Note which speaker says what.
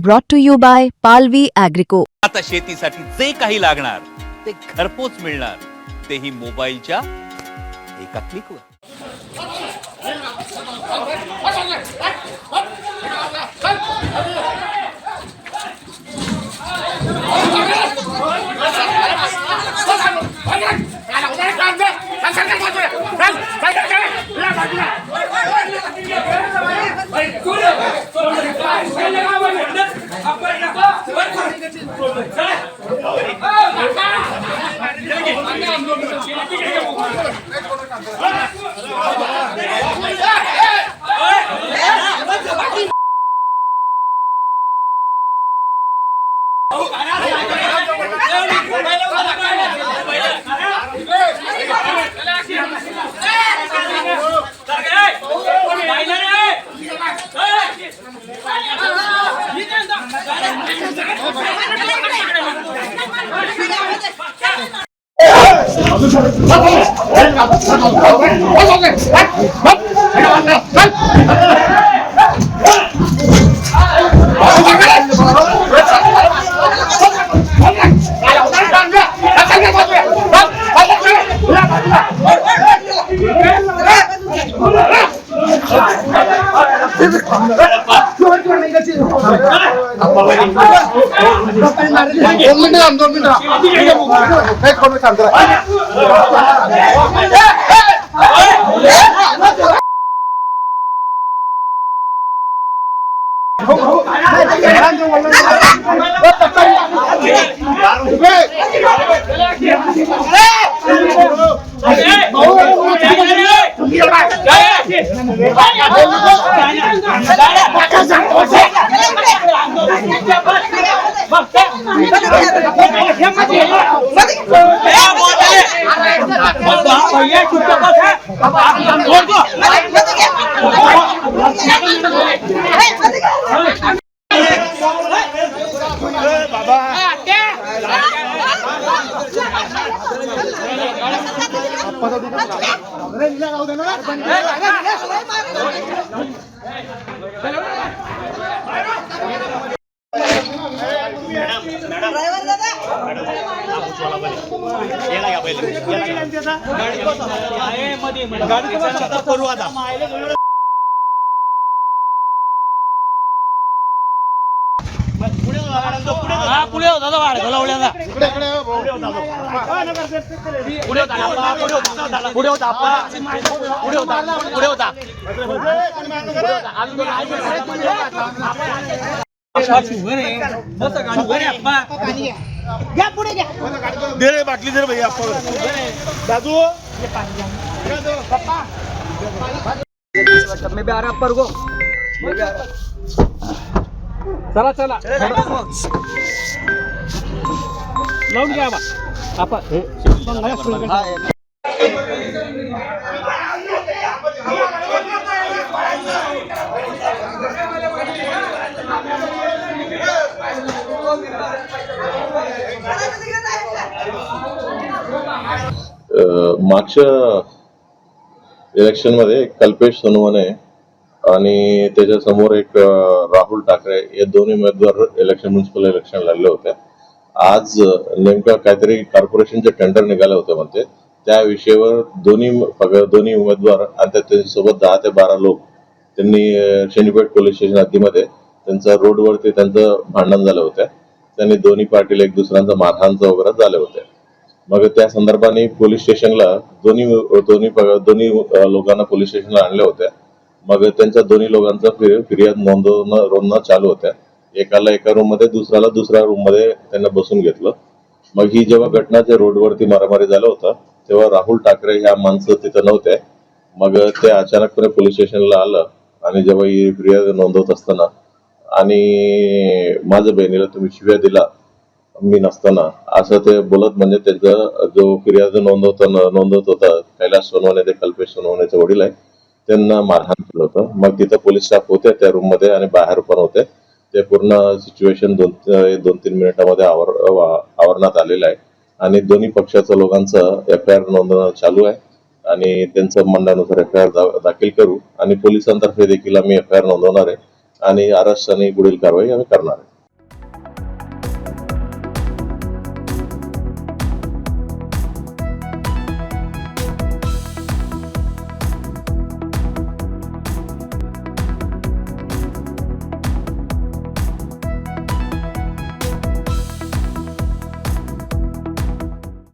Speaker 1: brought to you by Palvi Agrico.
Speaker 2: आता शेतीसाठी जे काही लागणार ते घरपोच मिळणार, तेही मोबाईलच्या एका क्लिकवर.
Speaker 3: दे रे बाटली दे रे भैया दादू मैं भी आ रहा पर गो चला चला लावून घ्या बा आपण
Speaker 4: मागच्या इलेक्शन मध्ये कल्पेश सोनवणे आणि त्याच्या समोर एक राहुल ठाकरे हे दोन्ही उमेदवार म्युन्सिपल इलेक्शन लढले होते. आज नेमका काहीतरी कॉर्पोरेशनचे टेंडर निघाले होते म्हणते, त्या विषयावर दोन्ही उमेदवार आणि त्यांच्यासोबत 10 ते 12 लोक त्यांनी शेनीपेठ पोलीस स्टेशन हद्दीमध्ये त्यांचं रोडवरती त्यांचं भांडण झालं होतं. त्यांनी दोन्ही पार्टीला एक दुसऱ्यांचा मारहाणचा वगैरे झाले होते. मग त्या संदर्भाने पोलीस स्टेशनला दोन्ही लोकांना पोलीस स्टेशनला आणले होते. मग त्यांच्या दोन्ही लोकांचा फिर्याद नोंदवणं चालू होत्या. एकाला एका रूम मध्ये, दुसऱ्याला दुसऱ्या रूम मध्ये त्यांना बसून घेतलं. मग ही जेव्हा घटना त्या रोडवरती मारामारी झालं होतं तेव्हा राहुल ठाकरे ह्या माणसं तिथं नव्हते. मग ते अचानकपणे पोलीस स्टेशनला आलं आणि जेव्हा ही फिर्याद नोंदवत असताना आणि माझ्या बहिणीला तुम्ही शिव्या दिला मी नसताना असं ते बोलत, म्हणजे त्यांचा जो फिर्याद नोंदवत होता कैलास सोनवणे, ते कल्पेश सोनवणेचे वडील आहे, त्यांना मारहाण केलं होतं. मग तिथं पोलीस स्टाफ होते त्या रूम मध्ये आणि बाहेर पण होते. ते पूर्ण सिच्युएशन 2-3 मिनिटांमध्ये आवरण्यात आलेलं आहे आणि दोन्ही पक्षाच्या लोकांचं FIR नोंदवणं चालू आहे आणि त्यांचं म्हणण्यानुसार FIR दाखल करू आणि पोलिसांतर्फे देखील आम्ही FIR नोंदवणार आहे आणि अरेस्ट आणि पुढील कारवाई आम्ही करणार आहे.